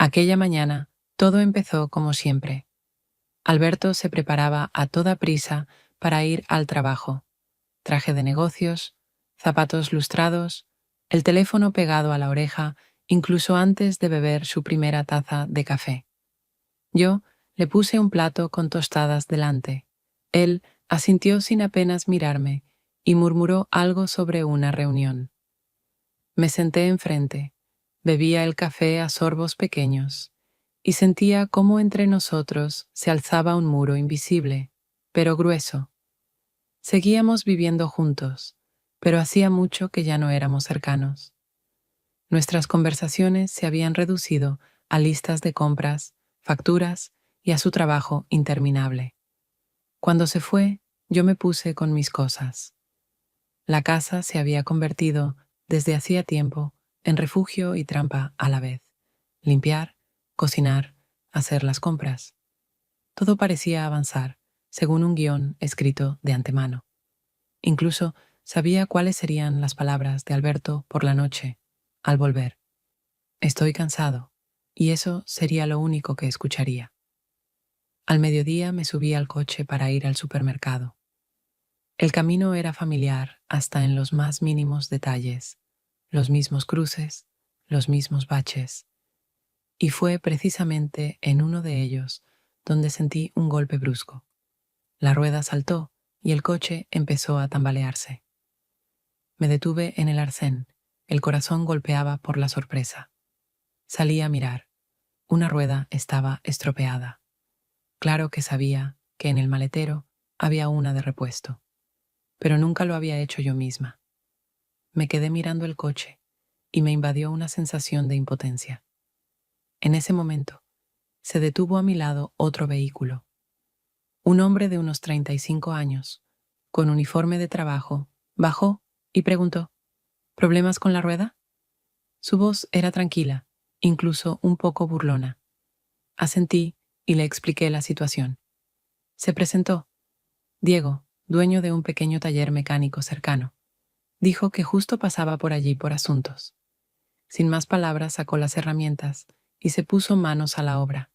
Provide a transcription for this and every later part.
Aquella mañana, todo empezó como siempre. Alberto se preparaba a toda prisa para ir al trabajo. Traje de negocios, zapatos lustrados, el teléfono pegado a la oreja, incluso antes de beber su primera taza de café. Yo le puse un plato con tostadas delante. Él asintió sin apenas mirarme y murmuró algo sobre una reunión. Me senté enfrente, bebía el café a sorbos pequeños y sentía cómo entre nosotros se alzaba un muro invisible, pero grueso. Seguíamos viviendo juntos, pero hacía mucho que ya no éramos cercanos. Nuestras conversaciones se habían reducido a listas de compras, facturas y a su trabajo interminable. Cuando se fue, yo me puse con mis cosas. La casa se había convertido, desde hacía tiempo, en refugio y trampa a la vez. Limpiar, cocinar, hacer las compras. Todo parecía avanzar, según un guión escrito de antemano. Incluso sabía cuáles serían las palabras de Alberto por la noche, al volver. Estoy cansado, y eso sería lo único que escucharía. Al mediodía me subí al coche para ir al supermercado. El camino era familiar hasta en los más mínimos detalles, los mismos cruces, los mismos baches, y fue precisamente en uno de ellos donde sentí un golpe brusco. La rueda saltó y el coche empezó a tambalearse. Me detuve en el arcén, el corazón golpeaba por la sorpresa. Salí a mirar. Una rueda estaba estropeada. Claro que sabía que en el maletero había una de repuesto, pero nunca lo había hecho yo misma. Me quedé mirando el coche y me invadió una sensación de impotencia. En ese momento, se detuvo a mi lado otro vehículo. Un hombre de unos 35 años, con uniforme de trabajo, bajó y preguntó: ¿Problemas con la rueda? Su voz era tranquila, incluso un poco burlona. Asentí y le expliqué la situación. Se presentó. Diego, dueño de un pequeño taller mecánico cercano. Dijo que justo pasaba por allí por asuntos. Sin más palabras sacó las herramientas y se puso manos a la obra.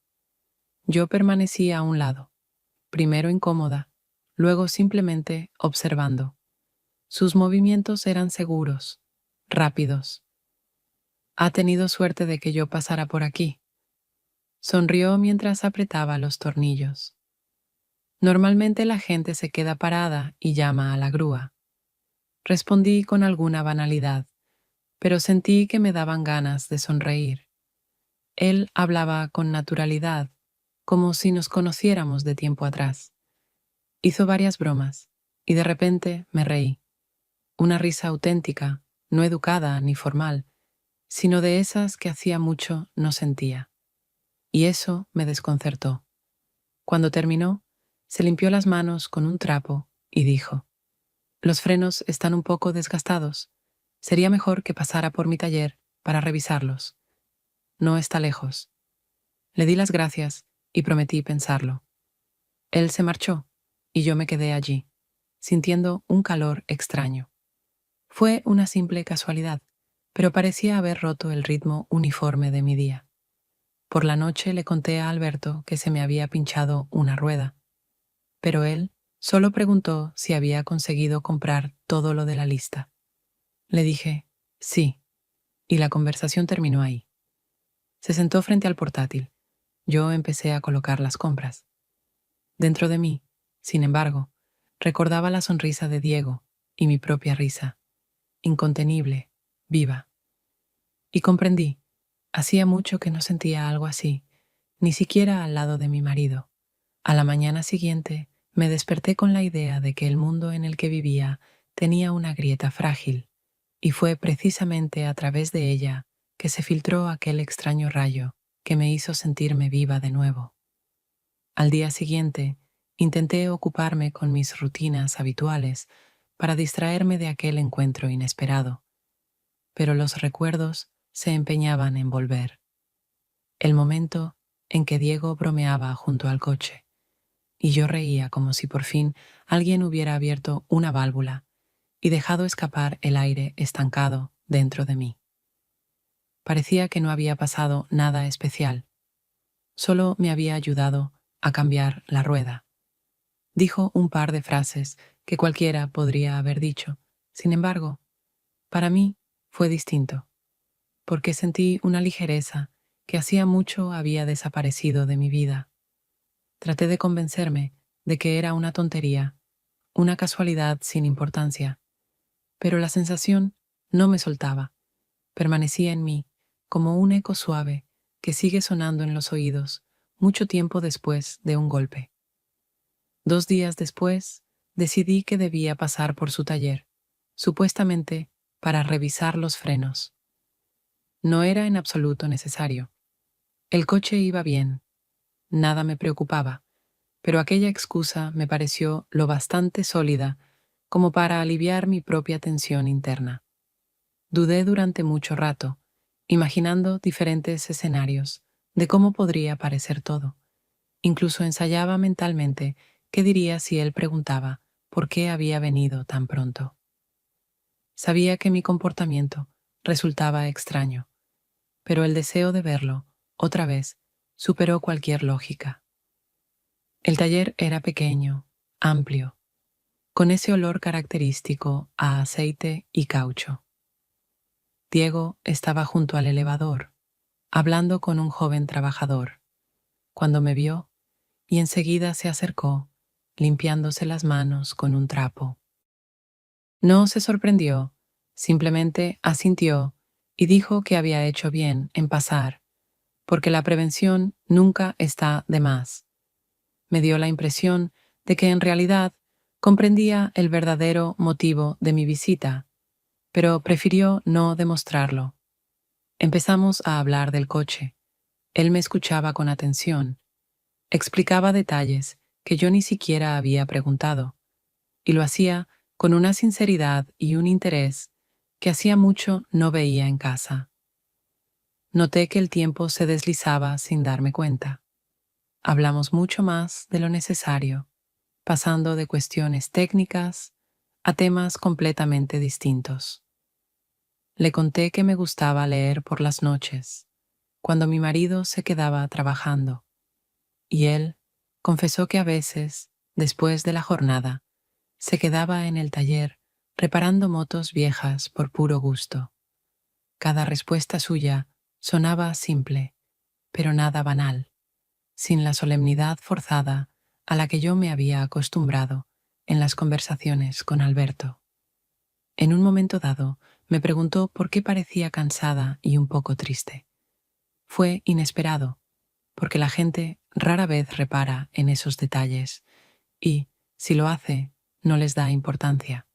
Yo permanecí a un lado, primero incómoda, luego simplemente observando. Sus movimientos eran seguros, rápidos. Ha tenido suerte de que yo pasara por aquí. Sonrió mientras apretaba los tornillos. Normalmente la gente se queda parada y llama a la grúa. Respondí con alguna banalidad, pero sentí que me daban ganas de sonreír. Él hablaba con naturalidad, como si nos conociéramos de tiempo atrás. Hizo varias bromas, y de repente me reí. Una risa auténtica, no educada ni formal, sino de esas que hacía mucho no sentía. Y eso me desconcertó. Cuando terminó, se limpió las manos con un trapo y dijo: «Los frenos están un poco desgastados. Sería mejor que pasara por mi taller para revisarlos. No está lejos». Le di las gracias y prometí pensarlo. Él se marchó y yo me quedé allí, sintiendo un calor extraño. Fue una simple casualidad, pero parecía haber roto el ritmo uniforme de mi día. Por la noche le conté a Alberto que se me había pinchado una rueda, pero él solo preguntó si había conseguido comprar todo lo de la lista. Le dije sí, y la conversación terminó ahí. Se sentó frente al portátil. Yo empecé a colocar las compras. Dentro de mí, sin embargo, recordaba la sonrisa de Diego y mi propia risa, incontenible, viva. Y comprendí, hacía mucho que no sentía algo así, ni siquiera al lado de mi marido. A la mañana siguiente, me desperté con la idea de que el mundo en el que vivía tenía una grieta frágil, y fue precisamente a través de ella que se filtró aquel extraño rayo que me hizo sentirme viva de nuevo. Al día siguiente, intenté ocuparme con mis rutinas habituales para distraerme de aquel encuentro inesperado, pero los recuerdos se empeñaban en volver. El momento en que Diego bromeaba junto al coche, y yo reía como si por fin alguien hubiera abierto una válvula y dejado escapar el aire estancado dentro de mí. Parecía que no había pasado nada especial. Solo me había ayudado a cambiar la rueda. Dijo un par de frases que cualquiera podría haber dicho. Sin embargo, para mí fue distinto, porque sentí una ligereza que hacía mucho había desaparecido de mi vida. Traté de convencerme de que era una tontería, una casualidad sin importancia, pero la sensación no me soltaba, permanecía en mí como un eco suave que sigue sonando en los oídos mucho tiempo después de un golpe. 2 días después, decidí que debía pasar por su taller, supuestamente para revisar los frenos. No era en absoluto necesario. El coche iba bien, nada me preocupaba, pero aquella excusa me pareció lo bastante sólida como para aliviar mi propia tensión interna. Dudé durante mucho rato, imaginando diferentes escenarios de cómo podría parecer todo. Incluso ensayaba mentalmente qué diría si él preguntaba por qué había venido tan pronto. Sabía que mi comportamiento resultaba extraño, pero el deseo de verlo, otra vez, superó cualquier lógica. El taller era pequeño, amplio, con ese olor característico a aceite y caucho. Diego estaba junto al elevador, hablando con un joven trabajador, cuando me vio y enseguida se acercó, limpiándose las manos con un trapo. No se sorprendió, simplemente asintió y dijo que había hecho bien en pasar, porque la prevención nunca está de más. Me dio la impresión de que en realidad comprendía el verdadero motivo de mi visita, pero prefirió no demostrarlo. Empezamos a hablar del coche. Él me escuchaba con atención. Explicaba detalles que yo ni siquiera había preguntado, y lo hacía con una sinceridad y un interés que hacía mucho no veía en casa. Noté que el tiempo se deslizaba sin darme cuenta. Hablamos mucho más de lo necesario, pasando de cuestiones técnicas a temas completamente distintos. Le conté que me gustaba leer por las noches, cuando mi marido se quedaba trabajando, y él confesó que a veces, después de la jornada, se quedaba en el taller reparando motos viejas por puro gusto. Cada respuesta suya sonaba simple, pero nada banal, sin la solemnidad forzada a la que yo me había acostumbrado en las conversaciones con Alberto. En un momento dado, me preguntó por qué parecía cansada y un poco triste. Fue inesperado, porque la gente rara vez repara en esos detalles y, si lo hace, no les da importancia.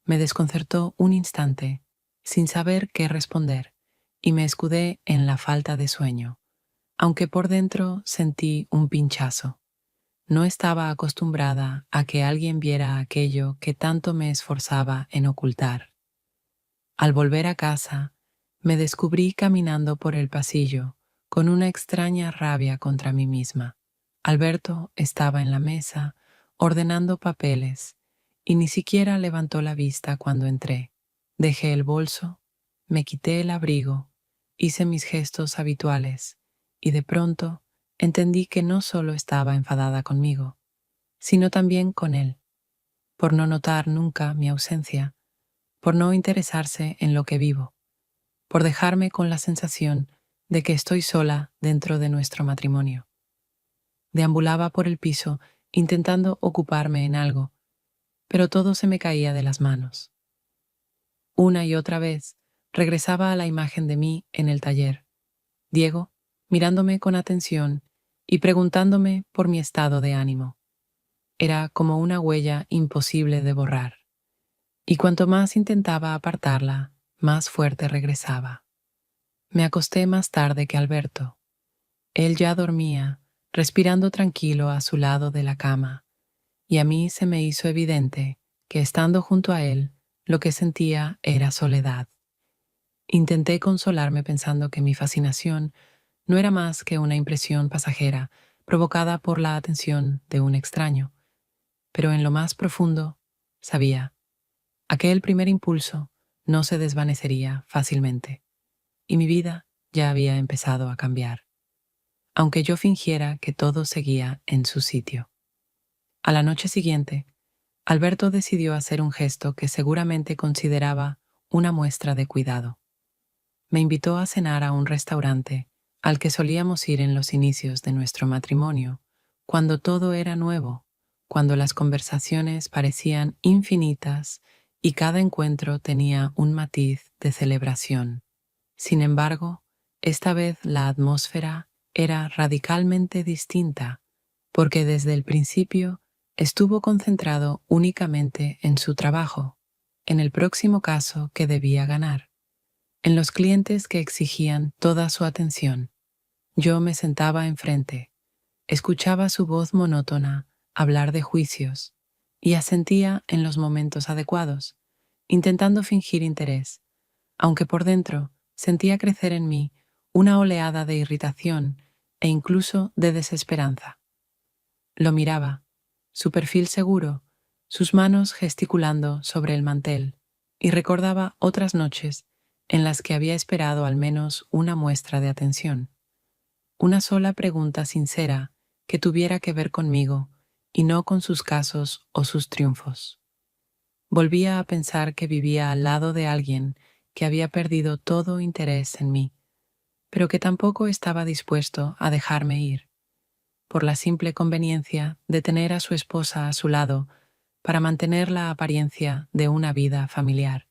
Me desconcertó un instante, sin saber qué responder, y me escudé en la falta de sueño, aunque por dentro sentí un pinchazo. No estaba acostumbrada a que alguien viera aquello que tanto me esforzaba en ocultar. Al volver a casa, me descubrí caminando por el pasillo, con una extraña rabia contra mí misma. Alberto estaba en la mesa, ordenando papeles, y ni siquiera levantó la vista cuando entré. Dejé el bolso, me quité el abrigo, hice mis gestos habituales, y de pronto entendí que no solo estaba enfadada conmigo, sino también con él, por no notar nunca mi ausencia, por no interesarse en lo que vivo, por dejarme con la sensación de que estoy sola dentro de nuestro matrimonio. Deambulaba por el piso intentando ocuparme en algo, pero todo se me caía de las manos. Una y otra vez regresaba a la imagen de mí en el taller, Diego mirándome con atención y preguntándome por mi estado de ánimo. Era como una huella imposible de borrar, y cuanto más intentaba apartarla, más fuerte regresaba. Me acosté más tarde que Alberto. Él ya dormía, respirando tranquilo a su lado de la cama, y a mí se me hizo evidente que estando junto a él, lo que sentía era soledad. Intenté consolarme pensando que mi fascinación no era más que una impresión pasajera provocada por la atención de un extraño, pero en lo más profundo, sabía, aquel primer impulso no se desvanecería fácilmente. y mi vida ya había empezado a cambiar, aunque yo fingiera que todo seguía en su sitio. A la noche siguiente, Alberto decidió hacer un gesto que seguramente consideraba una muestra de cuidado. Me invitó a cenar a un restaurante al que solíamos ir en los inicios de nuestro matrimonio, cuando todo era nuevo, cuando las conversaciones parecían infinitas y cada encuentro tenía un matiz de celebración. Sin embargo, esta vez la atmósfera era radicalmente distinta, porque desde el principio estuvo concentrado únicamente en su trabajo, en el próximo caso que debía ganar, en los clientes que exigían toda su atención. Yo me sentaba enfrente, escuchaba su voz monótona hablar de juicios y asentía en los momentos adecuados, intentando fingir interés, aunque por dentro sentía crecer en mí una oleada de irritación e incluso de desesperanza. Lo miraba, su perfil seguro, sus manos gesticulando sobre el mantel, y recordaba otras noches en las que había esperado al menos una muestra de atención, una sola pregunta sincera que tuviera que ver conmigo y no con sus casos o sus triunfos. Volvía a pensar que vivía al lado de alguien que había perdido todo interés en mí, pero que tampoco estaba dispuesto a dejarme ir, por la simple conveniencia de tener a su esposa a su lado para mantener la apariencia de una vida familiar.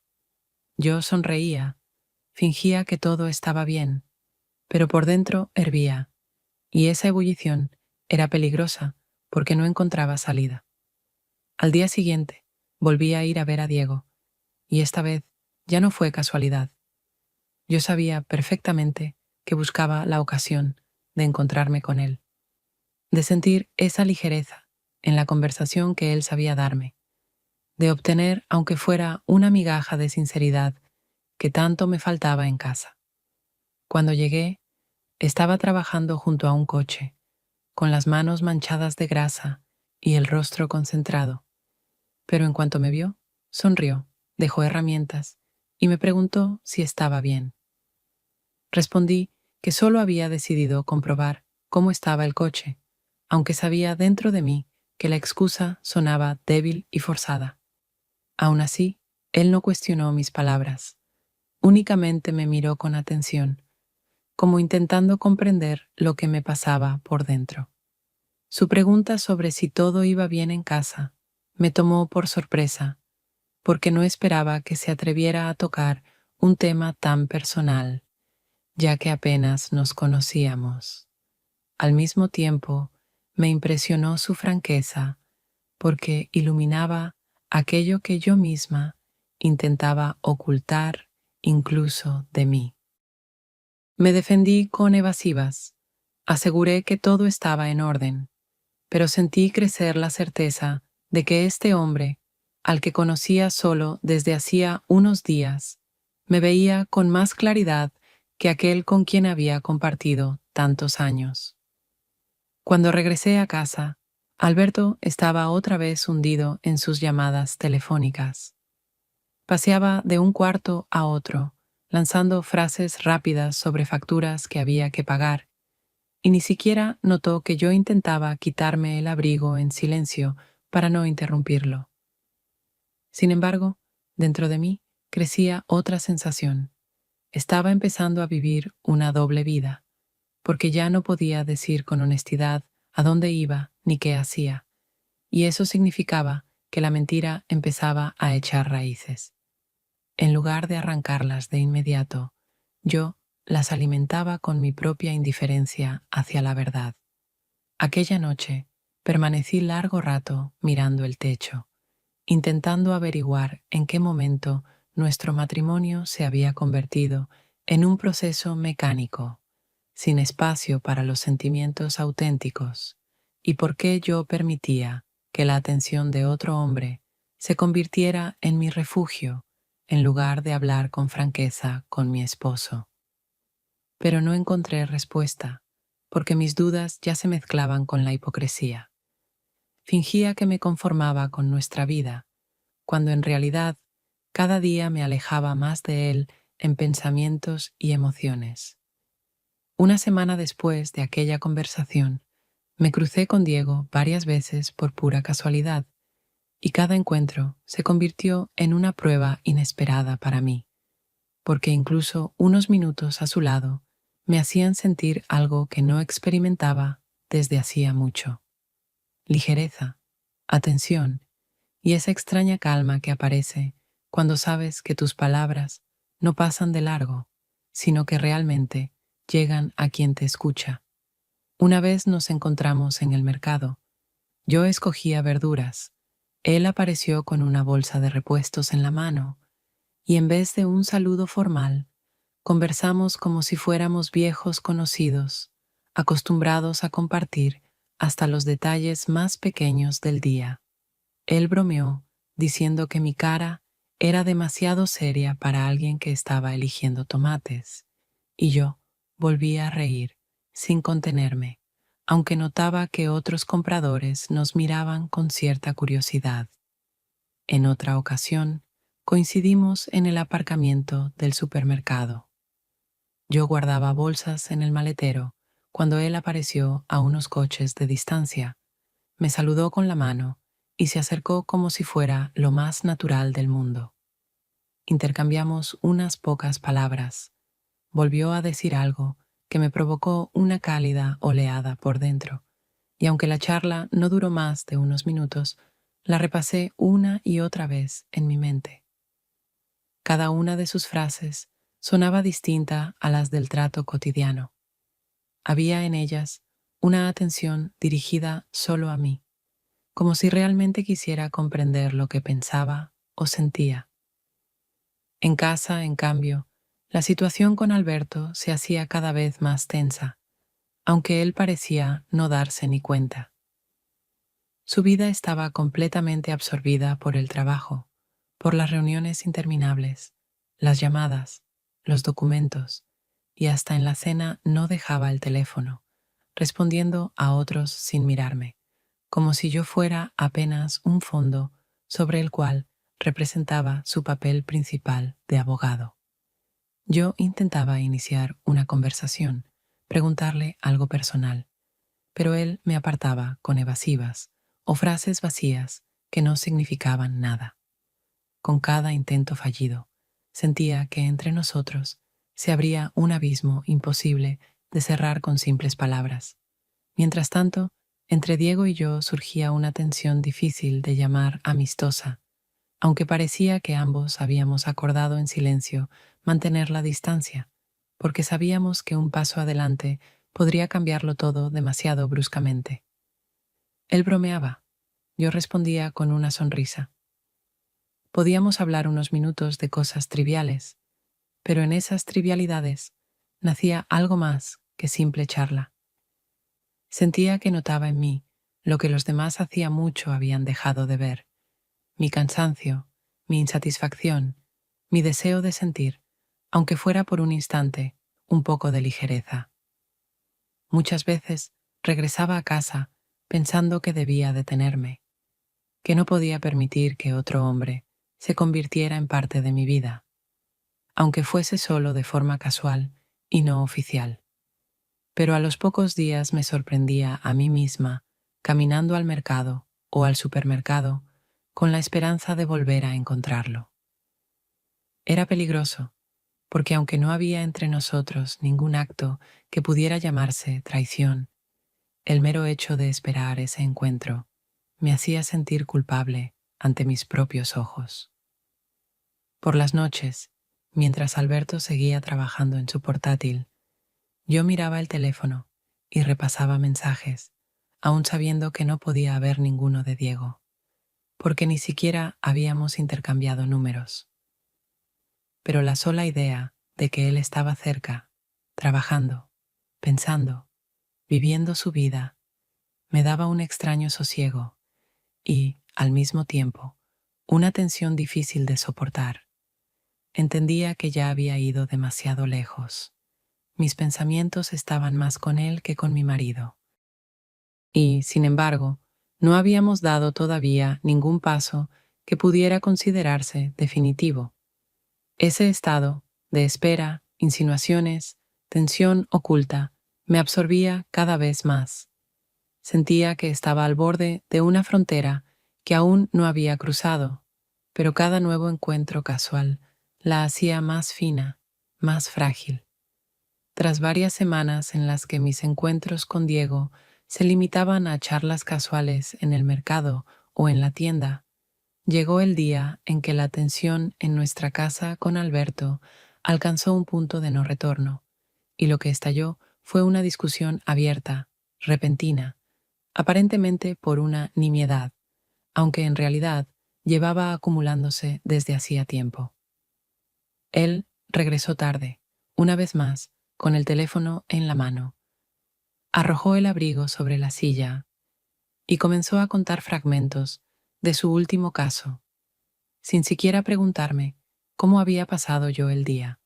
Yo sonreía, fingía que todo estaba bien, pero por dentro hervía, y esa ebullición era peligrosa porque no encontraba salida. Al día siguiente volví a ir a ver a Diego, y esta vez ya no fue casualidad. Yo sabía perfectamente que buscaba la ocasión de encontrarme con él, de sentir esa ligereza en la conversación que él sabía darme, de obtener, aunque fuera una migaja de sinceridad que tanto me faltaba en casa. Cuando llegué, estaba trabajando junto a un coche, con las manos manchadas de grasa y el rostro concentrado, pero en cuanto me vio, sonrió, dejó herramientas y me preguntó si estaba bien. Respondí que solo había decidido comprobar cómo estaba el coche, aunque sabía dentro de mí que la excusa sonaba débil y forzada. Aún así, él no cuestionó mis palabras, únicamente me miró con atención, como intentando comprender lo que me pasaba por dentro. Su pregunta sobre si todo iba bien en casa me tomó por sorpresa, porque no esperaba que se atreviera a tocar un tema tan personal, ya que apenas nos conocíamos. Al mismo tiempo, me impresionó su franqueza, porque iluminaba aquello que yo misma intentaba ocultar incluso de mí. Me defendí con evasivas, aseguré que todo estaba en orden, pero sentí crecer la certeza de que este hombre, al que conocía solo desde hacía unos días, me veía con más claridad que aquel con quien había compartido tantos años. Cuando regresé a casa, Alberto estaba otra vez hundido en sus llamadas telefónicas. Paseaba de un cuarto a otro, lanzando frases rápidas sobre facturas que había que pagar, y ni siquiera notó que yo intentaba quitarme el abrigo en silencio para no interrumpirlo. Sin embargo, dentro de mí crecía otra sensación. Estaba empezando a vivir una doble vida, porque ya no podía decir con honestidad a dónde iba ni qué hacía, y eso significaba que la mentira empezaba a echar raíces. En lugar de arrancarlas de inmediato, yo las alimentaba con mi propia indiferencia hacia la verdad. Aquella noche permanecí largo rato mirando el techo, intentando averiguar en qué momento nuestro matrimonio se había convertido en un proceso mecánico, sin espacio para los sentimientos auténticos, y por qué yo permitía que la atención de otro hombre se convirtiera en mi refugio en lugar de hablar con franqueza con mi esposo. Pero no encontré respuesta, porque mis dudas ya se mezclaban con la hipocresía. Fingía que me conformaba con nuestra vida, cuando en realidad cada día me alejaba más de él en pensamientos y emociones. Una semana después de aquella conversación, me crucé con Diego varias veces por pura casualidad, y cada encuentro se convirtió en una prueba inesperada para mí, porque incluso unos minutos a su lado me hacían sentir algo que no experimentaba desde hacía mucho: ligereza, atención y esa extraña calma que aparece cuando sabes que tus palabras no pasan de largo, sino que realmente llegan a quien te escucha. Una vez nos encontramos en el mercado. Yo escogía verduras. Él apareció con una bolsa de repuestos en la mano, y en vez de un saludo formal, conversamos como si fuéramos viejos conocidos, acostumbrados a compartir hasta los detalles más pequeños del día. Él bromeó, diciendo que mi cara era demasiado seria para alguien que estaba eligiendo tomates, y yo volví a reír, sin contenerme, aunque notaba que otros compradores nos miraban con cierta curiosidad. En otra ocasión, coincidimos en el aparcamiento del supermercado. Yo guardaba bolsas en el maletero cuando él apareció a unos coches de distancia. Me saludó con la mano y se acercó como si fuera lo más natural del mundo. Intercambiamos unas pocas palabras. Volvió a decir algo que me provocó una cálida oleada por dentro, y aunque la charla no duró más de unos minutos, la repasé una y otra vez en mi mente. Cada una de sus frases sonaba distinta a las del trato cotidiano. Había en ellas una atención dirigida solo a mí, como si realmente quisiera comprender lo que pensaba o sentía. En casa, en cambio, la situación con Alberto se hacía cada vez más tensa, aunque él parecía no darse ni cuenta. Su vida estaba completamente absorbida por el trabajo, por las reuniones interminables, las llamadas, los documentos, y hasta en la cena no dejaba el teléfono, respondiendo a otros sin mirarme, como si yo fuera apenas un fondo sobre el cual representaba su papel principal de abogado. Yo intentaba iniciar una conversación, preguntarle algo personal, pero él me apartaba con evasivas o frases vacías que no significaban nada. Con cada intento fallido, sentía que entre nosotros se abría un abismo imposible de cerrar con simples palabras. Mientras tanto, entre Diego y yo surgía una tensión difícil de llamar amistosa, aunque parecía que ambos habíamos acordado en silencio mantener la distancia, porque sabíamos que un paso adelante podría cambiarlo todo demasiado bruscamente. Él bromeaba, yo respondía con una sonrisa. Podíamos hablar unos minutos de cosas triviales, pero en esas trivialidades nacía algo más que simple charla. Sentía que notaba en mí lo que los demás hacía mucho habían dejado de ver: mi cansancio, mi insatisfacción, mi deseo de sentir, aunque fuera por un instante, un poco de ligereza. Muchas veces regresaba a casa pensando que debía detenerme, que no podía permitir que otro hombre se convirtiera en parte de mi vida, aunque fuese solo de forma casual y no oficial. Pero a los pocos días me sorprendía a mí misma caminando al mercado o al supermercado con la esperanza de volver a encontrarlo. Era peligroso, porque aunque no había entre nosotros ningún acto que pudiera llamarse traición, el mero hecho de esperar ese encuentro me hacía sentir culpable ante mis propios ojos. Por las noches, mientras Alberto seguía trabajando en su portátil, yo miraba el teléfono y repasaba mensajes, aún sabiendo que no podía haber ninguno de Diego, porque ni siquiera habíamos intercambiado números. Pero la sola idea de que él estaba cerca, trabajando, pensando, viviendo su vida, me daba un extraño sosiego y, al mismo tiempo, una tensión difícil de soportar. Entendía que ya había ido demasiado lejos. Mis pensamientos estaban más con él que con mi marido. Y, sin embargo, no habíamos dado todavía ningún paso que pudiera considerarse definitivo. Ese estado de espera, insinuaciones, tensión oculta, me absorbía cada vez más. Sentía que estaba al borde de una frontera que aún no había cruzado, pero cada nuevo encuentro casual la hacía más fina, más frágil. Tras varias semanas en las que mis encuentros con Diego se limitaban a charlas casuales en el mercado o en la tienda, llegó el día en que la tensión en nuestra casa con Alberto alcanzó un punto de no retorno, y lo que estalló fue una discusión abierta, repentina, aparentemente por una nimiedad, aunque en realidad llevaba acumulándose desde hacía tiempo. Él regresó tarde, una vez más, con el teléfono en la mano. Arrojó el abrigo sobre la silla y comenzó a contar fragmentos de su último caso, sin siquiera preguntarme cómo había pasado yo el día.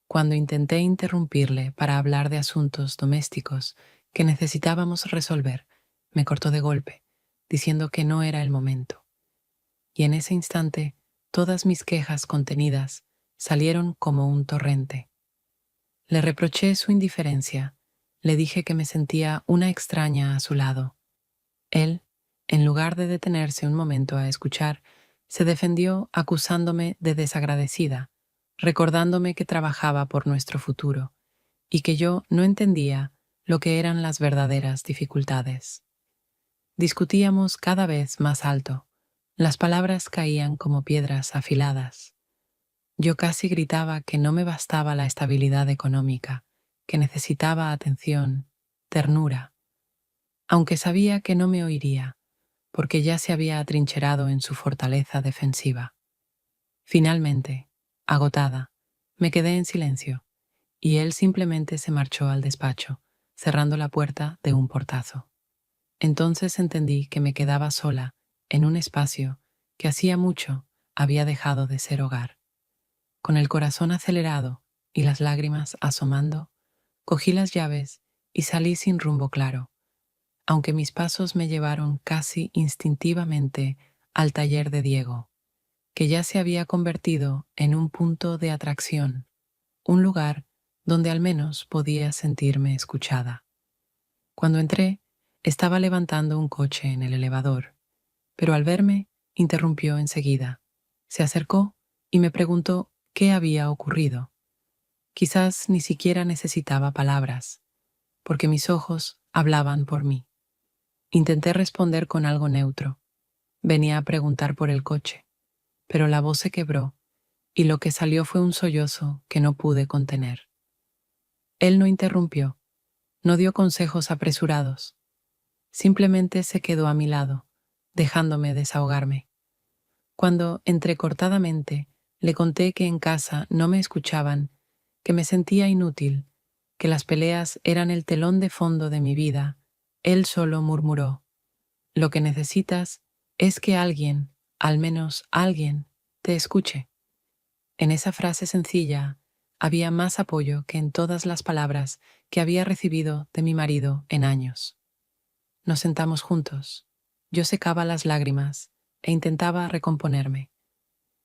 Cuando intenté interrumpirle para hablar de asuntos domésticos que necesitábamos resolver, me cortó de golpe, diciendo que no era el momento. Y en ese instante, todas mis quejas contenidas salieron como un torrente. Le reproché su indiferencia, le dije que me sentía una extraña a su lado. Él, en lugar de detenerse un momento a escuchar, se defendió acusándome de desagradecida, recordándome que trabajaba por nuestro futuro y que yo no entendía lo que eran las verdaderas dificultades. Discutíamos cada vez más alto. Las palabras caían como piedras afiladas. Yo casi gritaba que no me bastaba la estabilidad económica, que necesitaba atención, ternura, aunque sabía que no me oiría, porque ya se había atrincherado en su fortaleza defensiva. Finalmente, agotada, me quedé en silencio, y él simplemente se marchó al despacho, cerrando la puerta de un portazo. Entonces entendí que me quedaba sola en un espacio que hacía mucho había dejado de ser hogar. Con el corazón acelerado y las lágrimas asomando, cogí las llaves y salí sin rumbo claro, aunque mis pasos me llevaron casi instintivamente al taller de Diego, que ya se había convertido en un punto de atracción, un lugar donde al menos podía sentirme escuchada. Cuando entré, estaba levantando un coche en el elevador, pero al verme, interrumpió enseguida. Se acercó y me preguntó qué había ocurrido. Quizás ni siquiera necesitaba palabras, porque mis ojos hablaban por mí. Intenté responder con algo neutro. Venía a preguntar por el coche, pero la voz se quebró y lo que salió fue un sollozo que no pude contener. Él no interrumpió, no dio consejos apresurados. Simplemente se quedó a mi lado, dejándome desahogarme. Cuando, entrecortadamente, le conté que en casa no me escuchaban, que me sentía inútil, que las peleas eran el telón de fondo de mi vida, él solo murmuró: «Lo que necesitas es que alguien, al menos alguien, te escuche». En esa frase sencilla había más apoyo que en todas las palabras que había recibido de mi marido en años. Nos sentamos juntos. Yo secaba las lágrimas e intentaba recomponerme.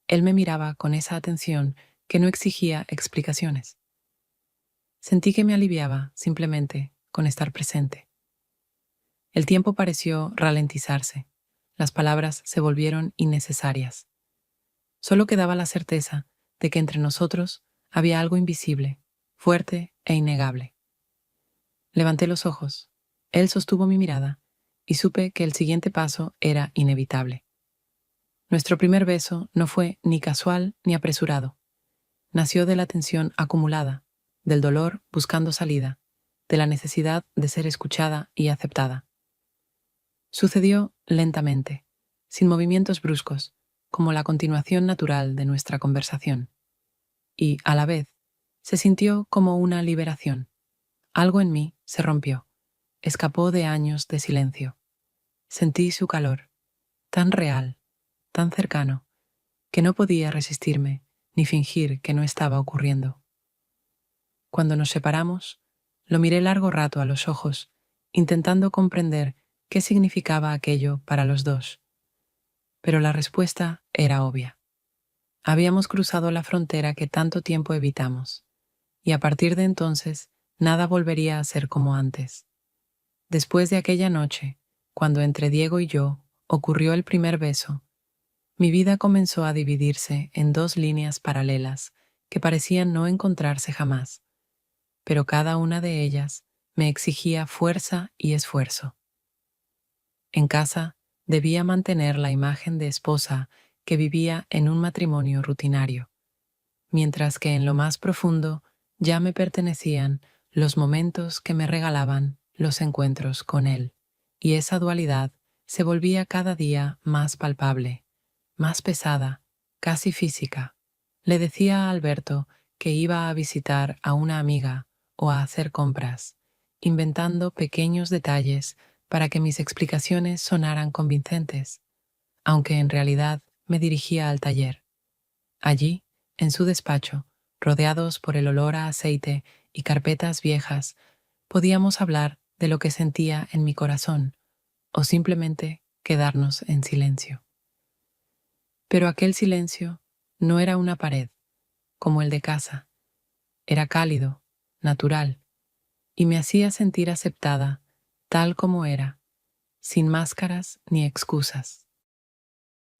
Él me miraba con esa atención que no exigía explicaciones. Sentí que me aliviaba simplemente con estar presente. El tiempo pareció ralentizarse. Las palabras se volvieron innecesarias. Solo quedaba la certeza de que entre nosotros había algo invisible, fuerte e innegable. Levanté los ojos. Él sostuvo mi mirada y supe que el siguiente paso era inevitable. Nuestro primer beso no fue ni casual ni apresurado. Nació de la tensión acumulada, del dolor buscando salida, de la necesidad de ser escuchada y aceptada. Sucedió lentamente, sin movimientos bruscos, como la continuación natural de nuestra conversación. Y, a la vez, se sintió como una liberación. Algo en mí se rompió, escapó de años de silencio. Sentí su calor, tan real, tan cercano, que no podía resistirme ni fingir que no estaba ocurriendo. Cuando nos separamos, lo miré largo rato a los ojos, intentando comprender qué significaba aquello para los dos. Pero la respuesta era obvia. Habíamos cruzado la frontera que tanto tiempo evitamos, y a partir de entonces nada volvería a ser como antes. Después de aquella noche, cuando entre Diego y yo ocurrió el primer beso, mi vida comenzó a dividirse en dos líneas paralelas que parecían no encontrarse jamás, pero cada una de ellas me exigía fuerza y esfuerzo. En casa, debía mantener la imagen de esposa que vivía en un matrimonio rutinario, mientras que en lo más profundo ya me pertenecían los momentos que me regalaban los encuentros con él, y esa dualidad se volvía cada día más palpable, más pesada, casi física. Le decía a Alberto que iba a visitar a una amiga o a hacer compras, inventando pequeños detalles para que mis explicaciones sonaran convincentes, aunque en realidad me dirigía al taller. Allí, en su despacho, rodeados por el olor a aceite y carpetas viejas, podíamos hablar de lo que sentía en mi corazón o simplemente quedarnos en silencio. Pero aquel silencio no era una pared, como el de casa. Era cálido, natural, y me hacía sentir aceptada tal como era, sin máscaras ni excusas.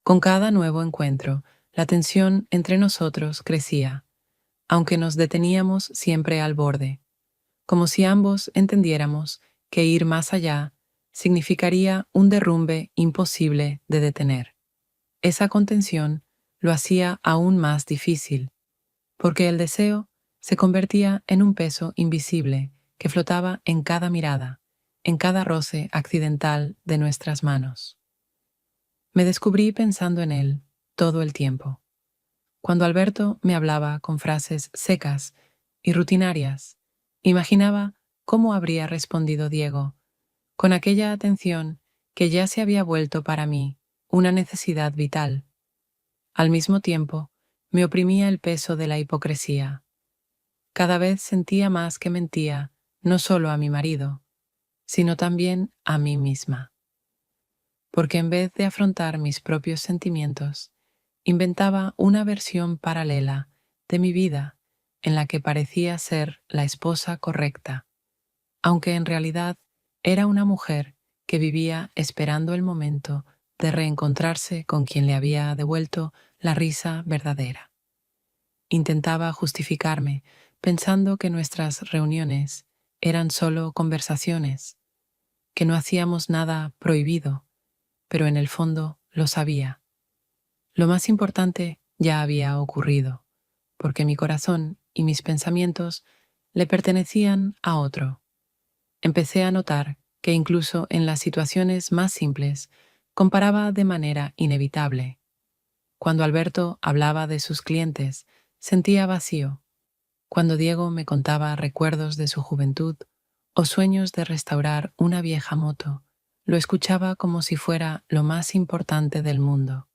Con cada nuevo encuentro, la tensión entre nosotros crecía, aunque nos deteníamos siempre al borde, como si ambos entendiéramos que ir más allá significaría un derrumbe imposible de detener. Esa contención lo hacía aún más difícil, porque el deseo se convertía en un peso invisible que flotaba en cada mirada, en cada roce accidental de nuestras manos. Me descubrí pensando en él todo el tiempo. Cuando Alberto me hablaba con frases secas y rutinarias, imaginaba cómo habría respondido Diego, con aquella atención que ya se había vuelto para mí una necesidad vital. Al mismo tiempo, me oprimía el peso de la hipocresía. Cada vez sentía más que mentía no solo a mi marido, sino también a mí misma. Porque en vez de afrontar mis propios sentimientos, inventaba una versión paralela de mi vida en la que parecía ser la esposa correcta, aunque en realidad era una mujer que vivía esperando el momento de reencontrarse con quien le había devuelto la risa verdadera. Intentaba justificarme pensando que nuestras reuniones eran solo conversaciones, que no hacíamos nada prohibido, pero en el fondo lo sabía. Lo más importante ya había ocurrido, porque mi corazón y mis pensamientos le pertenecían a otro. Empecé a notar que incluso en las situaciones más simples comparaba de manera inevitable. Cuando Alberto hablaba de sus clientes, sentía vacío. Cuando Diego me contaba recuerdos de su juventud o sueños de restaurar una vieja moto, lo escuchaba como si fuera lo más importante del mundo.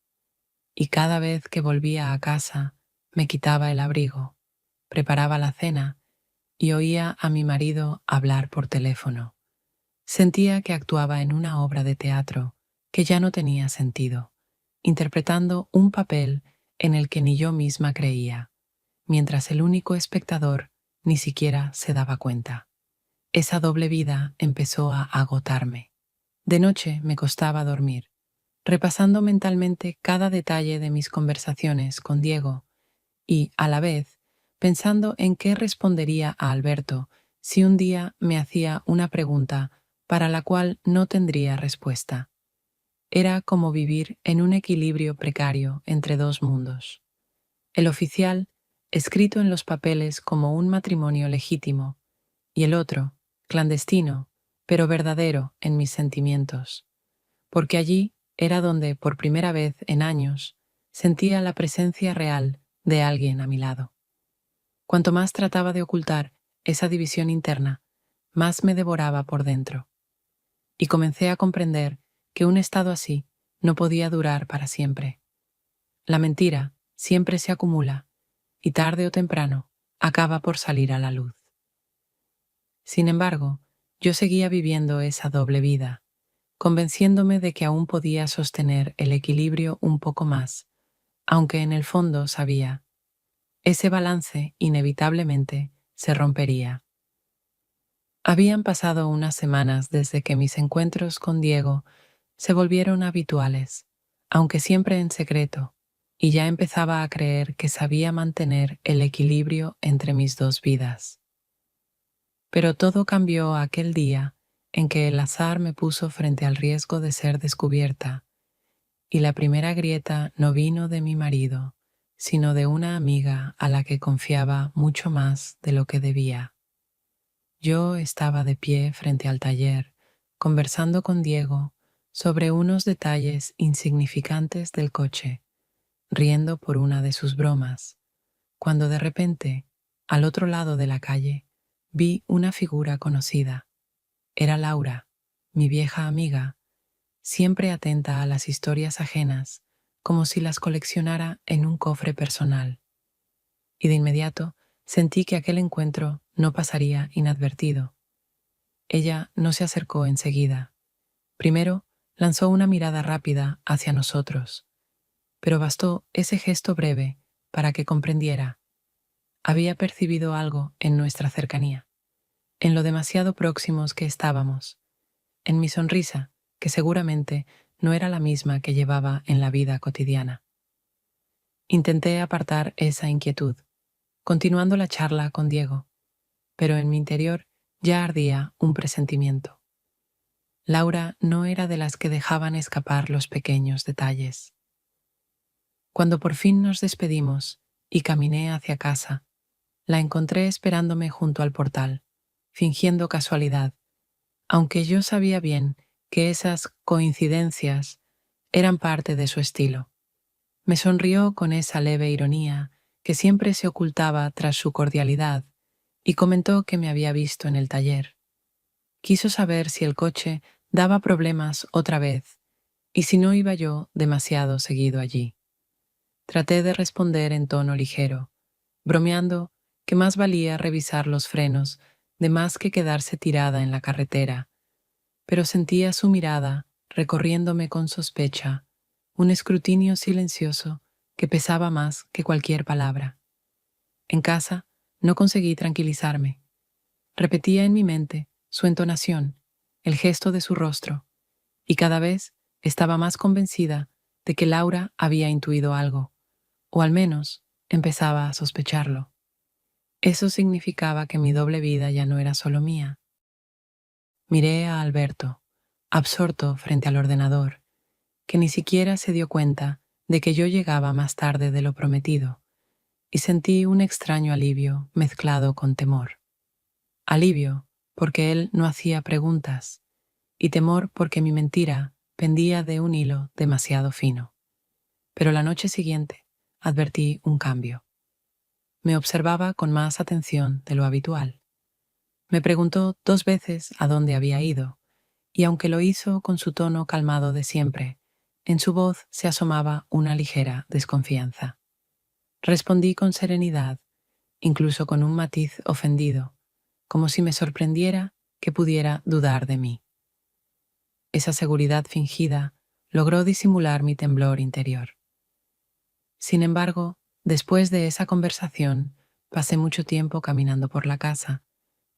Y cada vez que volvía a casa, me quitaba el abrigo, preparaba la cena y oía a mi marido hablar por teléfono. Sentía que actuaba en una obra de teatro que ya no tenía sentido, interpretando un papel en el que ni yo misma creía, mientras el único espectador ni siquiera se daba cuenta. Esa doble vida empezó a agotarme. De noche me costaba dormir, repasando mentalmente cada detalle de mis conversaciones con Diego y, a la vez, pensando en qué respondería a Alberto si un día me hacía una pregunta para la cual no tendría respuesta. Era como vivir en un equilibrio precario entre dos mundos. El oficial, escrito en los papeles como un matrimonio legítimo, y el otro, clandestino, pero verdadero en mis sentimientos, porque allí era donde, por primera vez en años, sentía la presencia real de alguien a mi lado. Cuanto más trataba de ocultar esa división interna, más me devoraba por dentro. Y comencé a comprender que un estado así no podía durar para siempre. La mentira siempre se acumula y tarde o temprano acaba por salir a la luz. Sin embargo, yo seguía viviendo esa doble vida, convenciéndome de que aún podía sostener el equilibrio un poco más, aunque en el fondo sabía, ese balance inevitablemente se rompería. Habían pasado unas semanas desde que mis encuentros con Diego se volvieron habituales, aunque siempre en secreto, y ya empezaba a creer que sabía mantener el equilibrio entre mis dos vidas. Pero todo cambió aquel día en que el azar me puso frente al riesgo de ser descubierta, y la primera grieta no vino de mi marido, sino de una amiga a la que confiaba mucho más de lo que debía. Yo estaba de pie frente al taller, conversando con Diego sobre unos detalles insignificantes del coche, riendo por una de sus bromas, cuando de repente, al otro lado de la calle, vi una figura conocida. Era Laura, mi vieja amiga, siempre atenta a las historias ajenas, como si las coleccionara en un cofre personal. Y de inmediato sentí que aquel encuentro no pasaría inadvertido. Ella no se acercó enseguida. Primero lanzó una mirada rápida hacia nosotros, pero bastó ese gesto breve para que comprendiera. Había percibido algo en nuestra cercanía, en lo demasiado próximos que estábamos, en mi sonrisa, que seguramente no era la misma que llevaba en la vida cotidiana. Intenté apartar esa inquietud, continuando la charla con Diego, pero en mi interior ya ardía un presentimiento. Laura no era de las que dejaban escapar los pequeños detalles. Cuando por fin nos despedimos y caminé hacia casa, la encontré esperándome junto al portal, fingiendo casualidad, aunque yo sabía bien que esas coincidencias eran parte de su estilo. Me sonrió con esa leve ironía que siempre se ocultaba tras su cordialidad y comentó que me había visto en el taller. Quiso saber si el coche daba problemas otra vez y si no iba yo demasiado seguido allí. Traté de responder en tono ligero, bromeando que más valía revisar los frenos de más que quedarse tirada en la carretera, pero sentía su mirada recorriéndome con sospecha, un escrutinio silencioso que pesaba más que cualquier palabra. En casa no conseguí tranquilizarme. Repetía en mi mente su entonación, el gesto de su rostro, y cada vez estaba más convencida de que Laura había intuido algo, o al menos empezaba a sospecharlo. Eso significaba que mi doble vida ya no era solo mía. Miré a Alberto, absorto frente al ordenador, que ni siquiera se dio cuenta de que yo llegaba más tarde de lo prometido, y sentí un extraño alivio mezclado con temor. Alivio porque él no hacía preguntas, y temor porque mi mentira pendía de un hilo demasiado fino. Pero la noche siguiente advertí un cambio. Me observaba con más atención de lo habitual. Me preguntó 2 veces a dónde había ido, y aunque lo hizo con su tono calmado de siempre, en su voz se asomaba una ligera desconfianza. Respondí con serenidad, incluso con un matiz ofendido, como si me sorprendiera que pudiera dudar de mí. Esa seguridad fingida logró disimular mi temblor interior. Sin embargo, después de esa conversación, pasé mucho tiempo caminando por la casa,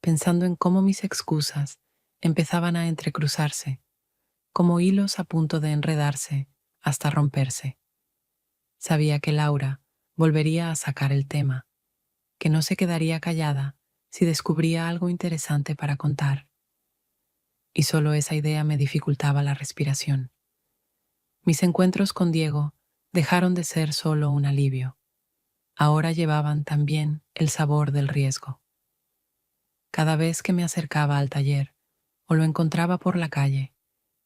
pensando en cómo mis excusas empezaban a entrecruzarse, como hilos a punto de enredarse hasta romperse. Sabía que Laura volvería a sacar el tema, que no se quedaría callada si descubría algo interesante para contar. Y solo esa idea me dificultaba la respiración. Mis encuentros con Diego dejaron de ser solo un alivio. Ahora llevaban también el sabor del riesgo. Cada vez que me acercaba al taller o lo encontraba por la calle,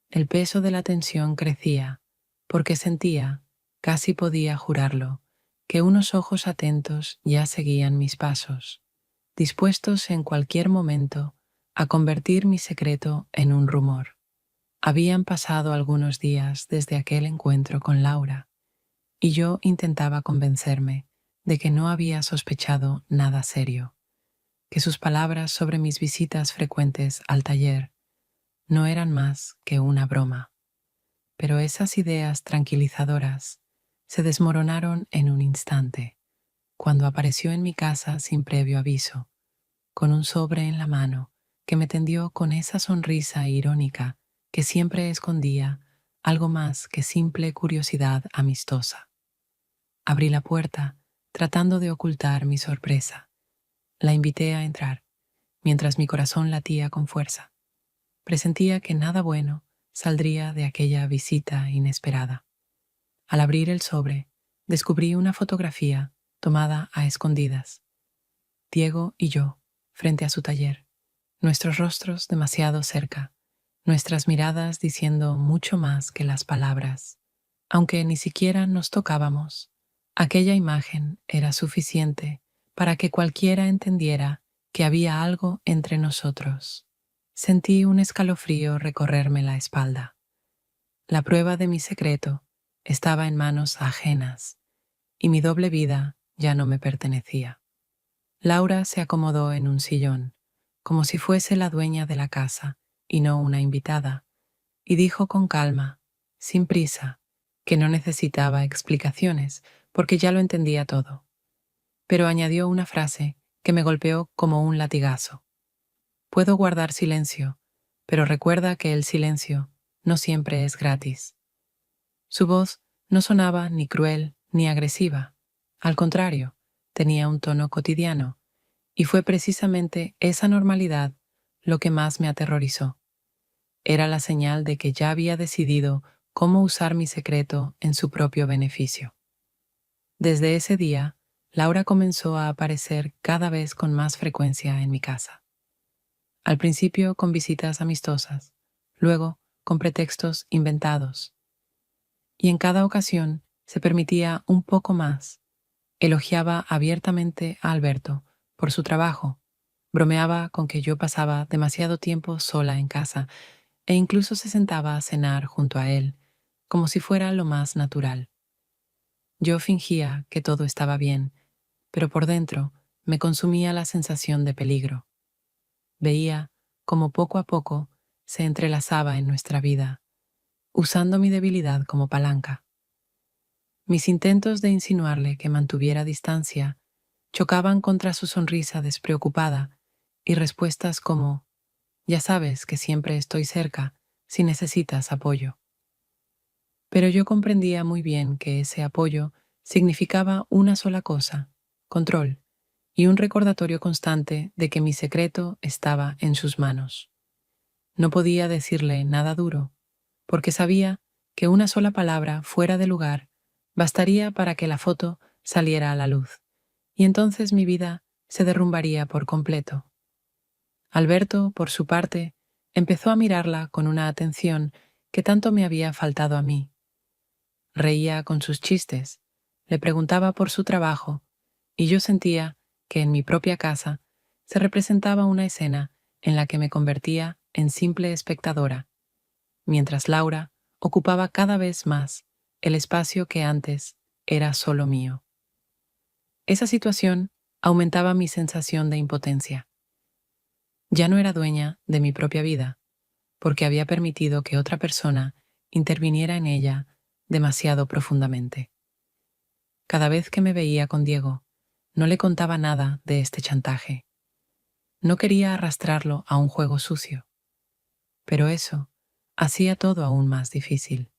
el peso de la tensión crecía, porque sentía, casi podía jurarlo, que unos ojos atentos ya seguían mis pasos, dispuestos en cualquier momento a convertir mi secreto en un rumor. Habían pasado algunos días desde aquel encuentro con Laura, y yo intentaba convencerme de que no había sospechado nada serio, que sus palabras sobre mis visitas frecuentes al taller no eran más que una broma. Pero esas ideas tranquilizadoras se desmoronaron en un instante, cuando apareció en mi casa sin previo aviso, con un sobre en la mano que me tendió con esa sonrisa irónica que siempre escondía algo más que simple curiosidad amistosa. Abrí la puerta, tratando de ocultar mi sorpresa. La invité a entrar, mientras mi corazón latía con fuerza. Presentía que nada bueno saldría de aquella visita inesperada. Al abrir el sobre, descubrí una fotografía tomada a escondidas. Diego y yo, frente a su taller, nuestros rostros demasiado cerca, nuestras miradas diciendo mucho más que las palabras. Aunque ni siquiera nos tocábamos, aquella imagen era suficiente para que cualquiera entendiera que había algo entre nosotros. Sentí un escalofrío recorrerme la espalda. La prueba de mi secreto estaba en manos ajenas y mi doble vida ya no me pertenecía. Laura se acomodó en un sillón, como si fuese la dueña de la casa y no una invitada, y dijo con calma, sin prisa, que no necesitaba explicaciones porque ya lo entendía todo. Pero añadió una frase que me golpeó como un latigazo. Puedo guardar silencio, pero recuerda que el silencio no siempre es gratis. Su voz no sonaba ni cruel ni agresiva. Al contrario, tenía un tono cotidiano, y fue precisamente esa normalidad lo que más me aterrorizó. Era la señal de que ya había decidido cómo usar mi secreto en su propio beneficio. Desde ese día, Laura comenzó a aparecer cada vez con más frecuencia en mi casa. Al principio con visitas amistosas, luego con pretextos inventados. Y en cada ocasión se permitía un poco más. Elogiaba abiertamente a Alberto por su trabajo, bromeaba con que yo pasaba demasiado tiempo sola en casa e incluso se sentaba a cenar junto a él, como si fuera lo más natural. Yo fingía que todo estaba bien, pero por dentro me consumía la sensación de peligro. Veía cómo poco a poco se entrelazaba en nuestra vida, usando mi debilidad como palanca. Mis intentos de insinuarle que mantuviera distancia chocaban contra su sonrisa despreocupada y respuestas como, ya sabes que siempre estoy cerca si necesitas apoyo. Pero yo comprendía muy bien que ese apoyo significaba una sola cosa, control, y un recordatorio constante de que mi secreto estaba en sus manos. No podía decirle nada duro, porque sabía que una sola palabra fuera de lugar bastaría para que la foto saliera a la luz, y entonces mi vida se derrumbaría por completo. Alberto, por su parte, empezó a mirarla con una atención que tanto me había faltado a mí. Reía con sus chistes, le preguntaba por su trabajo, y yo sentía que en mi propia casa se representaba una escena en la que me convertía en simple espectadora, mientras Laura ocupaba cada vez más el espacio que antes era solo mío. Esa situación aumentaba mi sensación de impotencia. Ya no era dueña de mi propia vida, porque había permitido que otra persona interviniera en ella demasiado profundamente. Cada vez que me veía con Diego, no le contaba nada de este chantaje. No quería arrastrarlo a un juego sucio. Pero eso hacía todo aún más difícil,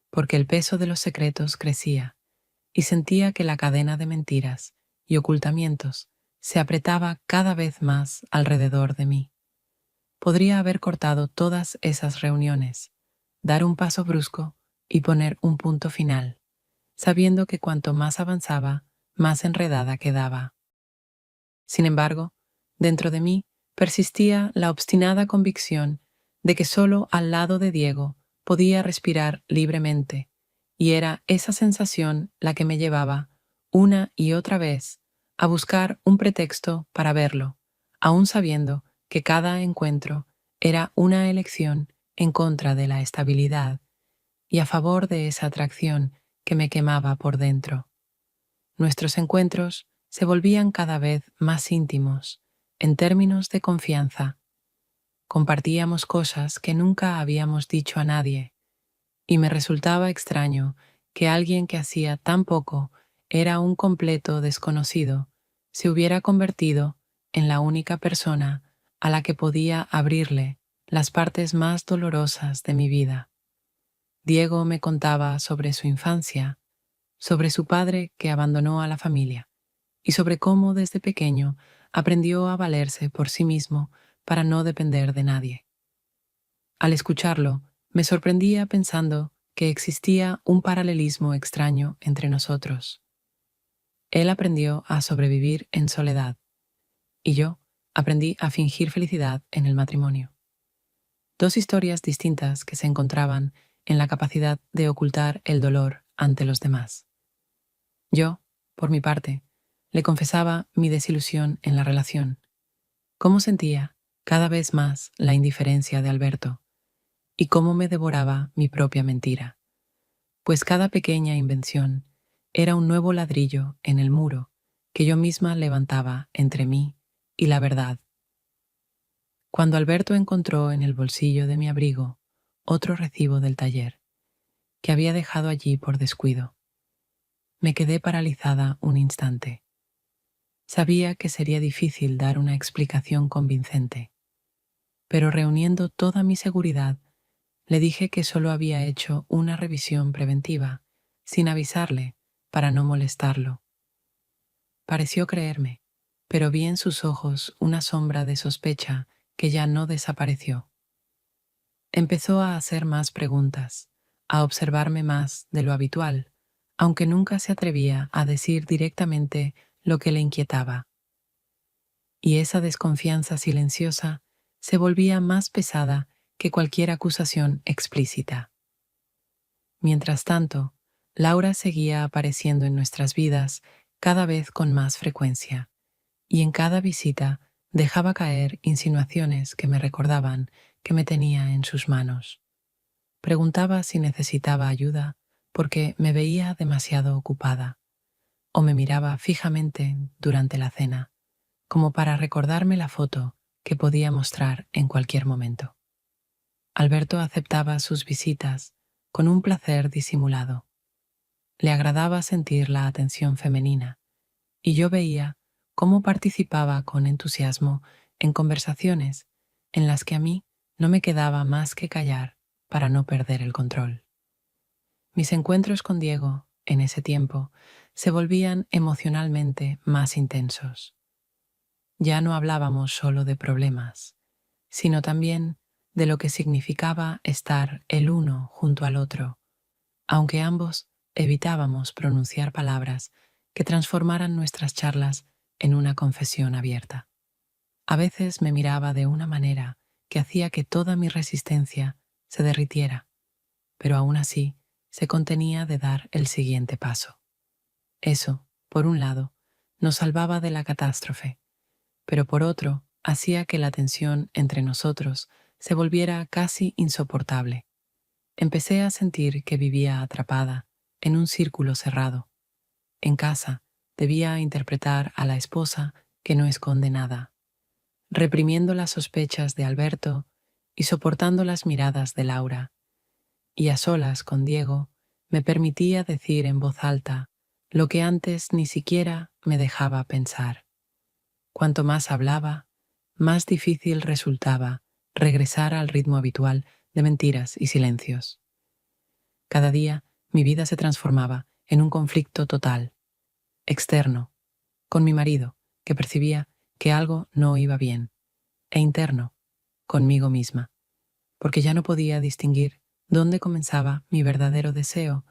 porque el peso de los secretos crecía y sentía que la cadena de mentiras y ocultamientos se apretaba cada vez más alrededor de mí. Podría haber cortado todas esas reuniones, dar un paso brusco y poner un punto final, sabiendo que cuanto más avanzaba, más enredada quedaba. Sin embargo, dentro de mí persistía la obstinada convicción de que solo al lado de Diego podía respirar libremente, y era esa sensación la que me llevaba, una y otra vez, a buscar un pretexto para verlo, aun sabiendo que cada encuentro era una elección en contra de la estabilidad y a favor de esa atracción que me quemaba por dentro. Nuestros encuentros se volvían cada vez más íntimos, en términos de confianza. Compartíamos cosas que nunca habíamos dicho a nadie, y me resultaba extraño que alguien que hacía tan poco era un completo desconocido se hubiera convertido en la única persona a la que podía abrirle las partes más dolorosas de mi vida. Diego me contaba sobre su infancia, sobre su padre que abandonó a la familia y sobre cómo desde pequeño aprendió a valerse por sí mismo para no depender de nadie. Al escucharlo, me sorprendía pensando que existía un paralelismo extraño entre nosotros. Él aprendió a sobrevivir en soledad y yo aprendí a fingir felicidad en el matrimonio. Dos historias distintas que se encontraban en la capacidad de ocultar el dolor ante los demás. Yo, por mi parte, le confesaba mi desilusión en la relación, cómo sentía cada vez más la indiferencia de Alberto y cómo me devoraba mi propia mentira, pues cada pequeña invención era un nuevo ladrillo en el muro que yo misma levantaba entre mí y la verdad. Cuando Alberto encontró en el bolsillo de mi abrigo otro recibo del taller, que había dejado allí por descuido, me quedé paralizada un instante. Sabía que sería difícil dar una explicación convincente, pero reuniendo toda mi seguridad, le dije que solo había hecho una revisión preventiva, sin avisarle, para no molestarlo. Pareció creerme, pero vi en sus ojos una sombra de sospecha que ya no desapareció. Empezó a hacer más preguntas, a observarme más de lo habitual, aunque nunca se atrevía a decir directamente lo que le inquietaba. Y esa desconfianza silenciosa se volvía más pesada que cualquier acusación explícita. Mientras tanto, Laura seguía apareciendo en nuestras vidas cada vez con más frecuencia, y en cada visita dejaba caer insinuaciones que me recordaban que me tenía en sus manos. Preguntaba si necesitaba ayuda porque me veía demasiado ocupada, o me miraba fijamente durante la cena, como para recordarme la foto que podía mostrar en cualquier momento. Alberto aceptaba sus visitas con un placer disimulado. Le agradaba sentir la atención femenina, y yo veía cómo participaba con entusiasmo en conversaciones en las que a mí no me quedaba más que callar para no perder el control. Mis encuentros con Diego, en ese tiempo, se volvían emocionalmente más intensos. Ya no hablábamos solo de problemas, sino también de lo que significaba estar el uno junto al otro, aunque ambos evitábamos pronunciar palabras que transformaran nuestras charlas en una confesión abierta. A veces me miraba de una manera que hacía que toda mi resistencia se derritiera, pero aún así se contenía de dar el siguiente paso. Eso, por un lado, nos salvaba de la catástrofe, pero por otro, hacía que la tensión entre nosotros se volviera casi insoportable. Empecé a sentir que vivía atrapada en un círculo cerrado. En casa debía interpretar a la esposa que no esconde nada, reprimiendo las sospechas de Alberto y soportando las miradas de Laura, y a solas con Diego me permitía decir en voz alta lo que antes ni siquiera me dejaba pensar. Cuanto más hablaba, más difícil resultaba regresar al ritmo habitual de mentiras y silencios. Cada día mi vida se transformaba en un conflicto total, externo, con mi marido, que percibía que algo no iba bien, e interno, conmigo misma, porque ya no podía distinguir dónde comenzaba mi verdadero deseo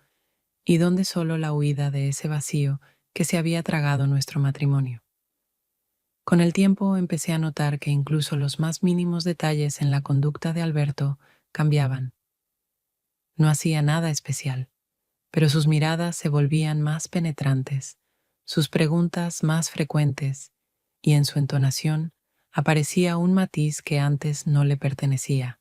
y dónde solo la huida de ese vacío que se había tragado nuestro matrimonio. Con el tiempo empecé a notar que incluso los más mínimos detalles en la conducta de Alberto cambiaban. No hacía nada especial, pero sus miradas se volvían más penetrantes, sus preguntas más frecuentes, y en su entonación aparecía un matiz que antes no le pertenecía.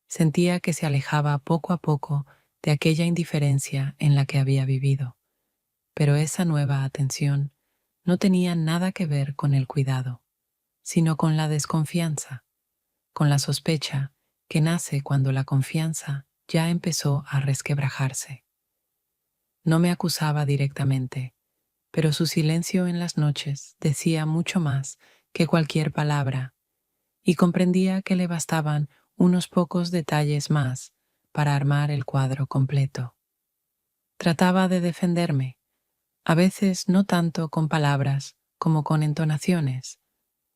Sentía que se alejaba poco a poco de aquella indiferencia en la que había vivido, pero esa nueva atención no tenía nada que ver con el cuidado, sino con la desconfianza, con la sospecha que nace cuando la confianza ya empezó a resquebrajarse. No me acusaba directamente, pero su silencio en las noches decía mucho más que cualquier palabra, y comprendía que le bastaban unos pocos detalles más para armar el cuadro completo. Trataba de defenderme, a veces no tanto con palabras como con entonaciones,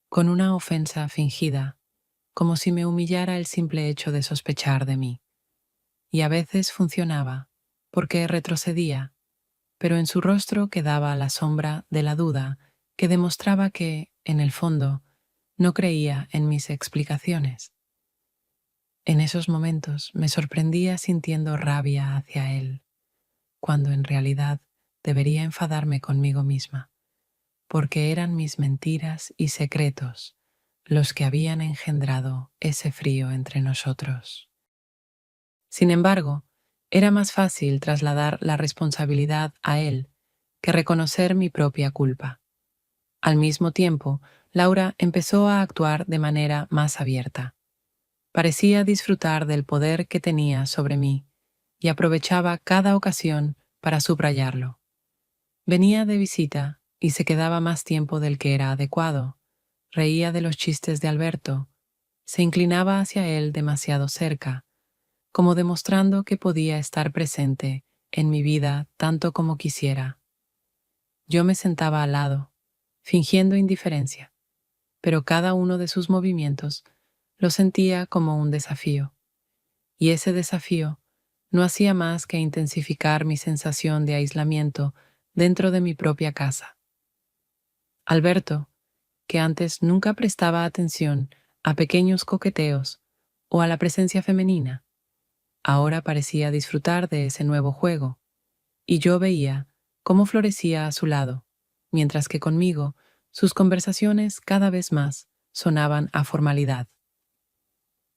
con una ofensa fingida, como si me humillara el simple hecho de sospechar de mí. Y a veces funcionaba, porque retrocedía, pero en su rostro quedaba la sombra de la duda que demostraba que, en el fondo, no creía en mis explicaciones. En esos momentos me sorprendía sintiendo rabia hacia él, cuando en realidad debería enfadarme conmigo misma, porque eran mis mentiras y secretos los que habían engendrado ese frío entre nosotros. Sin embargo, era más fácil trasladar la responsabilidad a él que reconocer mi propia culpa. Al mismo tiempo, Laura empezó a actuar de manera más abierta. Parecía disfrutar del poder que tenía sobre mí y aprovechaba cada ocasión para subrayarlo. Venía de visita y se quedaba más tiempo del que era adecuado. Reía de los chistes de Alberto, se inclinaba hacia él demasiado cerca, como demostrando que podía estar presente en mi vida tanto como quisiera. Yo me sentaba al lado, fingiendo indiferencia, pero cada uno de sus movimientos lo sentía como un desafío, y ese desafío no hacía más que intensificar mi sensación de aislamiento dentro de mi propia casa. Alberto, que antes nunca prestaba atención a pequeños coqueteos o a la presencia femenina, ahora parecía disfrutar de ese nuevo juego, y yo veía cómo florecía a su lado, mientras que conmigo sus conversaciones cada vez más sonaban a formalidad.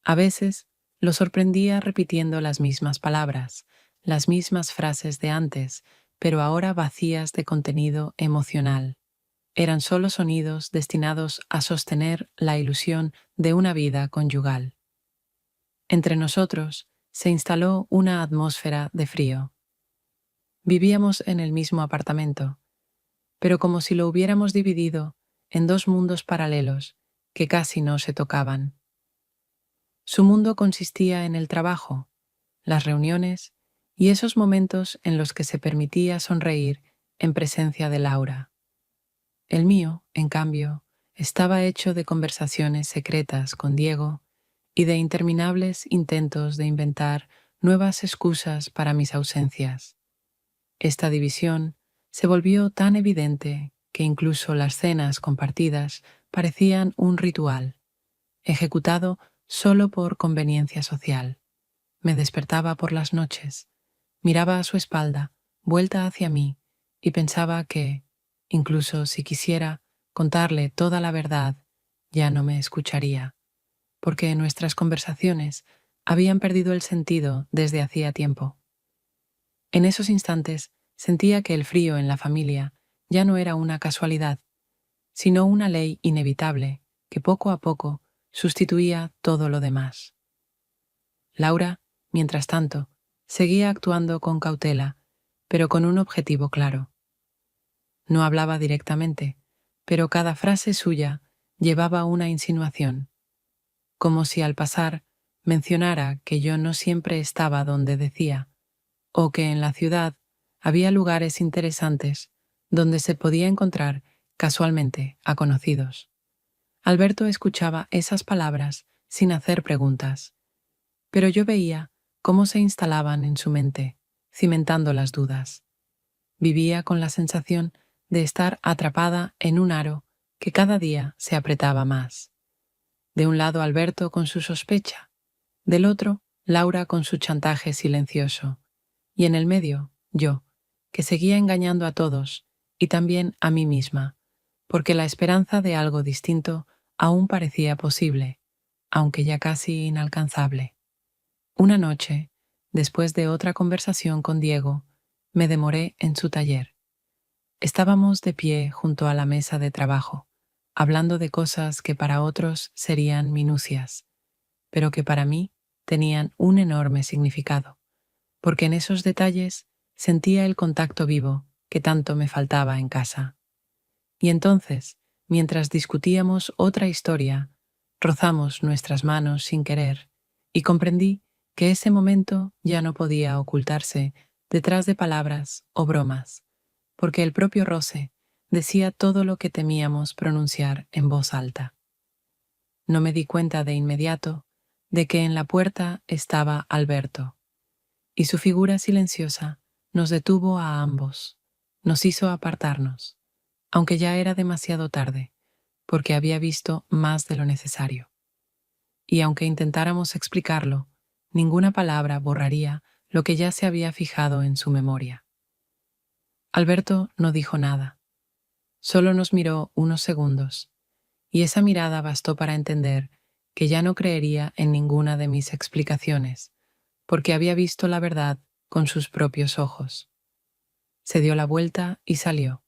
A veces lo sorprendía repitiendo las mismas palabras, las mismas frases de antes, pero ahora vacías de contenido emocional. Eran solo sonidos destinados a sostener la ilusión de una vida conyugal. Entre nosotros se instaló una atmósfera de frío. Vivíamos en el mismo apartamento, pero como si lo hubiéramos dividido en dos mundos paralelos que casi no se tocaban. Su mundo consistía en el trabajo, las reuniones y esos momentos en los que se permitía sonreír en presencia de Laura. El mío, en cambio, estaba hecho de conversaciones secretas con Diego y de interminables intentos de inventar nuevas excusas para mis ausencias. Esta división se volvió tan evidente que incluso las cenas compartidas parecían un ritual, ejecutado solo por conveniencia social. Me despertaba por las noches, miraba a su espalda, vuelta hacia mí, y pensaba que, incluso si quisiera contarle toda la verdad, ya no me escucharía, porque nuestras conversaciones habían perdido el sentido desde hacía tiempo. En esos instantes sentía que el frío en la familia ya no era una casualidad, sino una ley inevitable que poco a poco sustituía todo lo demás. Laura, mientras tanto, seguía actuando con cautela, pero con un objetivo claro. No hablaba directamente, pero cada frase suya llevaba una insinuación, como si al pasar mencionara que yo no siempre estaba donde decía, o que en la ciudad había lugares interesantes donde se podía encontrar casualmente a conocidos. Alberto escuchaba esas palabras sin hacer preguntas, pero yo veía cómo se instalaban en su mente, cimentando las dudas. Vivía con la sensación de estar atrapada en un aro que cada día se apretaba más. De un lado Alberto con su sospecha, del otro Laura con su chantaje silencioso, y en el medio yo, que seguía engañando a todos y también a mí misma, porque la esperanza de algo distinto aún parecía posible, aunque ya casi inalcanzable. Una noche, después de otra conversación con Diego, me demoré en su taller. Estábamos de pie junto a la mesa de trabajo, hablando de cosas que para otros serían minucias, pero que para mí tenían un enorme significado, porque en esos detalles sentía el contacto vivo que tanto me faltaba en casa. Y entonces, mientras discutíamos otra historia, rozamos nuestras manos sin querer y comprendí que ese momento ya no podía ocultarse detrás de palabras o bromas, porque el propio roce decía todo lo que temíamos pronunciar en voz alta. No me di cuenta de inmediato de que en la puerta estaba Alberto, y su figura silenciosa nos detuvo a ambos, nos hizo apartarnos, aunque ya era demasiado tarde, porque había visto más de lo necesario. Y aunque intentáramos explicarlo, ninguna palabra borraría lo que ya se había fijado en su memoria. Alberto no dijo nada, solo nos miró unos segundos, y esa mirada bastó para entender que ya no creería en ninguna de mis explicaciones, porque había visto la verdad con sus propios ojos. Se dio la vuelta y salió.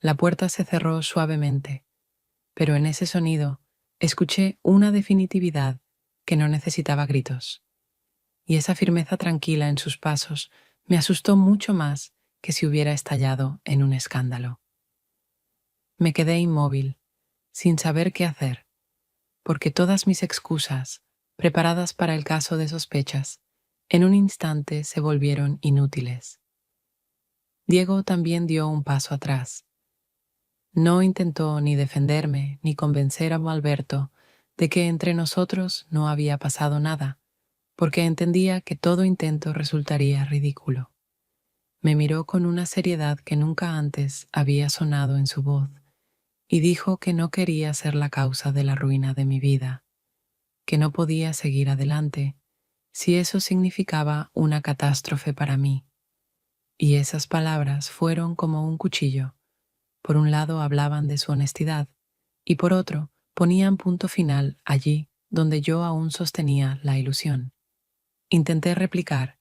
La puerta se cerró suavemente, pero en ese sonido escuché una definitividad que no necesitaba gritos, y esa firmeza tranquila en sus pasos me asustó mucho más que si hubiera estallado en un escándalo. Me quedé inmóvil, sin saber qué hacer, porque todas mis excusas, preparadas para el caso de sospechas, en un instante se volvieron inútiles. Diego también dio un paso atrás. No intentó ni defenderme ni convencer a Alberto de que entre nosotros no había pasado nada, porque entendía que todo intento resultaría ridículo. Me miró con una seriedad que nunca antes había sonado en su voz y dijo que no quería ser la causa de la ruina de mi vida, que no podía seguir adelante si eso significaba una catástrofe para mí. Y esas palabras fueron como un cuchillo. Por un lado hablaban de su honestidad y por otro ponían punto final allí donde yo aún sostenía la ilusión. Intenté replicar,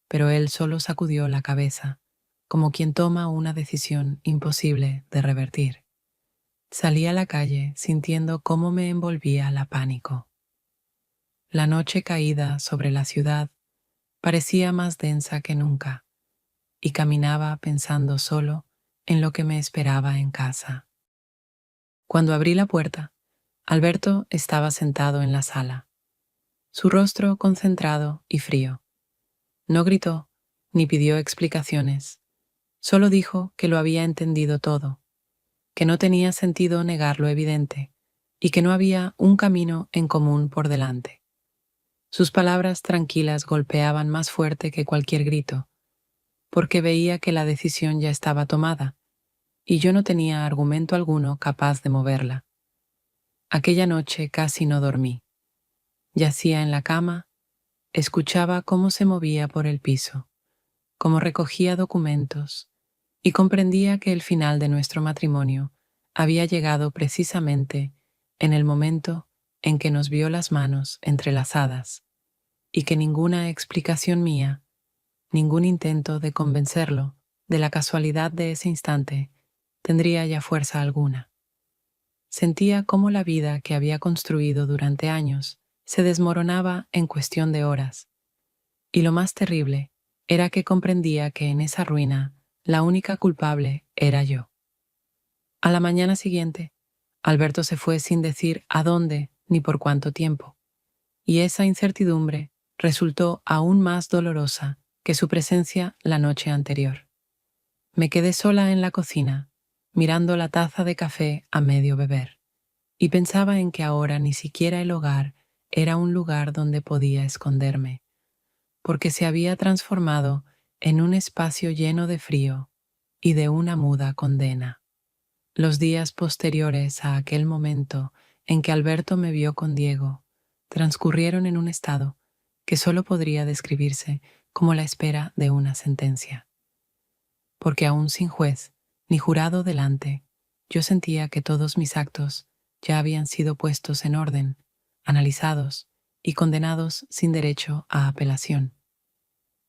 pero él solo sacudió la cabeza, como quien toma una decisión imposible de revertir. Salí a la calle sintiendo cómo me envolvía la pánico. La noche caída sobre la ciudad parecía más densa que nunca, y caminaba pensando solo en lo que me esperaba en casa. Cuando abrí la puerta, Alberto estaba sentado en la sala, su rostro concentrado y frío. No gritó ni pidió explicaciones, solo dijo que lo había entendido todo, que no tenía sentido negar lo evidente y que no había un camino en común por delante. Sus palabras tranquilas golpeaban más fuerte que cualquier grito, porque veía que la decisión ya estaba tomada y yo no tenía argumento alguno capaz de moverla. Aquella noche casi no dormí. Yacía en la cama, escuchaba cómo se movía por el piso, cómo recogía documentos, y comprendía que el final de nuestro matrimonio había llegado precisamente en el momento en que nos vio las manos entrelazadas, y que ninguna explicación mía, ningún intento de convencerlo de la casualidad de ese instante, tendría ya fuerza alguna. Sentía cómo la vida que había construido durante años se desmoronaba en cuestión de horas, y lo más terrible era que comprendía que en esa ruina la única culpable era yo. A la mañana siguiente, Alberto se fue sin decir a dónde ni por cuánto tiempo, y esa incertidumbre resultó aún más dolorosa que su presencia la noche anterior. Me quedé sola en la cocina, mirando la taza de café a medio beber, y pensaba en que ahora ni siquiera el hogar era un lugar donde podía esconderme, porque se había transformado en un espacio lleno de frío y de una muda condena. Los días posteriores a aquel momento en que Alberto me vio con Diego transcurrieron en un estado que solo podría describirse como la espera de una sentencia. Porque aún sin juez ni jurado delante, yo sentía que todos mis actos ya habían sido puestos en orden, analizados y condenados sin derecho a apelación.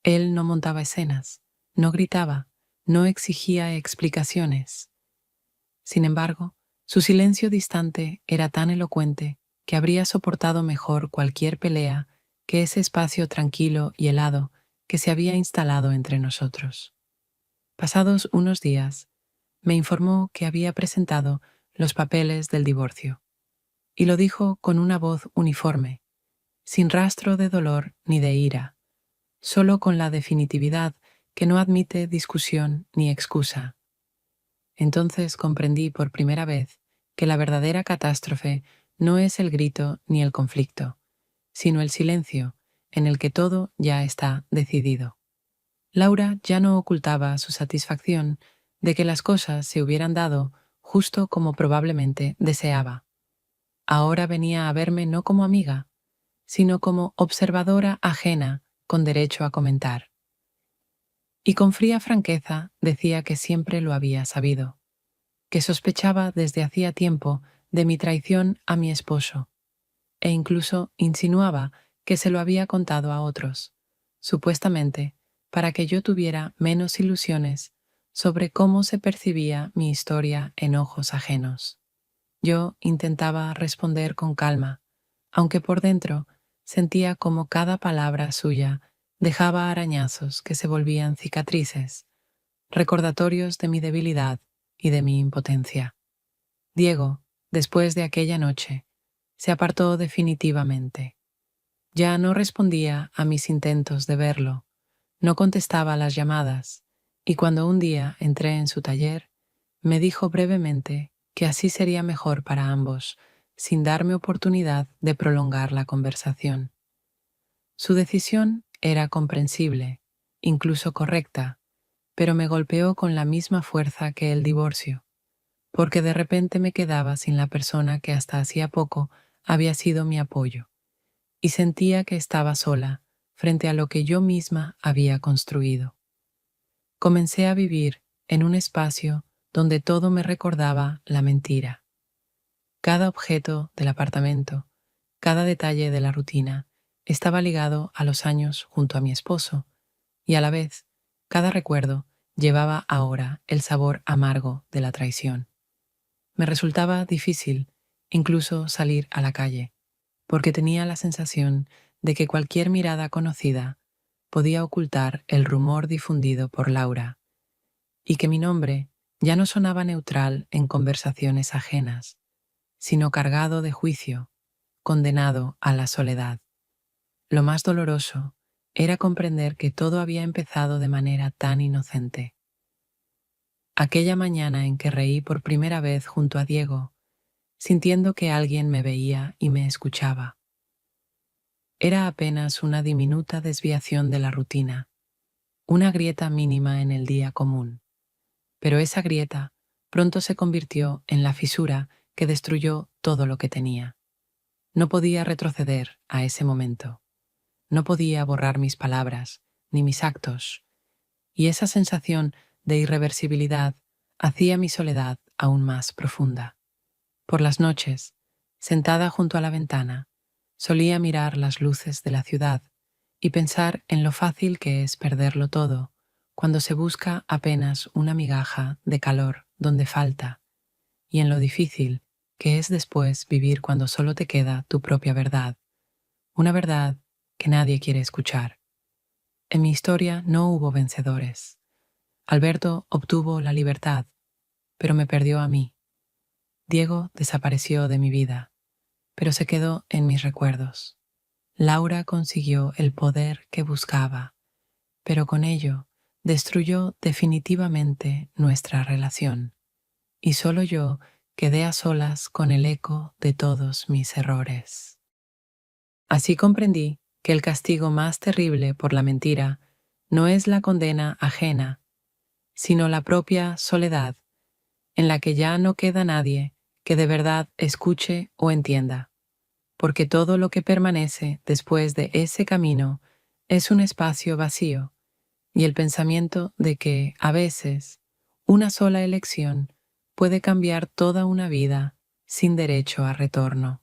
Él no montaba escenas, no gritaba, no exigía explicaciones. Sin embargo, su silencio distante era tan elocuente que habría soportado mejor cualquier pelea que ese espacio tranquilo y helado que se había instalado entre nosotros. Pasados unos días, me informó que había presentado los papeles del divorcio, y lo dijo con una voz uniforme, sin rastro de dolor ni de ira, solo con la definitividad que no admite discusión ni excusa. Entonces comprendí por primera vez que la verdadera catástrofe no es el grito ni el conflicto, sino el silencio en el que todo ya está decidido. Laura ya no ocultaba su satisfacción de que las cosas se hubieran dado justo como probablemente deseaba. Ahora venía a verme no como amiga, sino como observadora ajena con derecho a comentar. Y con fría franqueza decía que siempre lo había sabido, que sospechaba desde hacía tiempo de mi traición a mi esposo, e incluso insinuaba que se lo había contado a otros, supuestamente para que yo tuviera menos ilusiones sobre cómo se percibía mi historia en ojos ajenos. Yo intentaba responder con calma, aunque por dentro sentía como cada palabra suya dejaba arañazos que se volvían cicatrices, recordatorios de mi debilidad y de mi impotencia. Diego, después de aquella noche, se apartó definitivamente. Ya no respondía a mis intentos de verlo, no contestaba las llamadas, y cuando un día entré en su taller, me dijo brevemente que así sería mejor para ambos, sin darme oportunidad de prolongar la conversación. Su decisión era comprensible, incluso correcta, pero me golpeó con la misma fuerza que el divorcio, porque de repente me quedaba sin la persona que hasta hacía poco había sido mi apoyo, y sentía que estaba sola frente a lo que yo misma había construido. Comencé a vivir en un espacio donde todo me recordaba la mentira. Cada objeto del apartamento, cada detalle de la rutina, estaba ligado a los años junto a mi esposo, y a la vez, cada recuerdo llevaba ahora el sabor amargo de la traición. Me resultaba difícil incluso salir a la calle, porque tenía la sensación de que cualquier mirada conocida podía ocultar el rumor difundido por Laura, y que mi nombre ya no sonaba neutral en conversaciones ajenas, sino cargado de juicio, condenado a la soledad. Lo más doloroso era comprender que todo había empezado de manera tan inocente. Aquella mañana en que reí por primera vez junto a Diego, sintiendo que alguien me veía y me escuchaba. Era apenas una diminuta desviación de la rutina, una grieta mínima en el día común. Pero esa grieta pronto se convirtió en la fisura que destruyó todo lo que tenía. No podía retroceder a ese momento. No podía borrar mis palabras, ni mis actos, y esa sensación de irreversibilidad hacía mi soledad aún más profunda. Por las noches, sentada junto a la ventana, solía mirar las luces de la ciudad y pensar en lo fácil que es perderlo todo cuando se busca apenas una migaja de calor donde falta, y en lo difícil que es después vivir cuando solo te queda tu propia verdad, una verdad que nadie quiere escuchar. En mi historia no hubo vencedores. Alberto obtuvo la libertad, pero me perdió a mí. Diego desapareció de mi vida, pero se quedó en mis recuerdos. Laura consiguió el poder que buscaba, pero con ello destruyó definitivamente nuestra relación, y solo yo quedé a solas con el eco de todos mis errores. Así comprendí que el castigo más terrible por la mentira no es la condena ajena, sino la propia soledad, en la que ya no queda nadie que de verdad escuche o entienda, porque todo lo que permanece después de ese camino es un espacio vacío, y el pensamiento de que, a veces, una sola elección puede cambiar toda una vida sin derecho a retorno.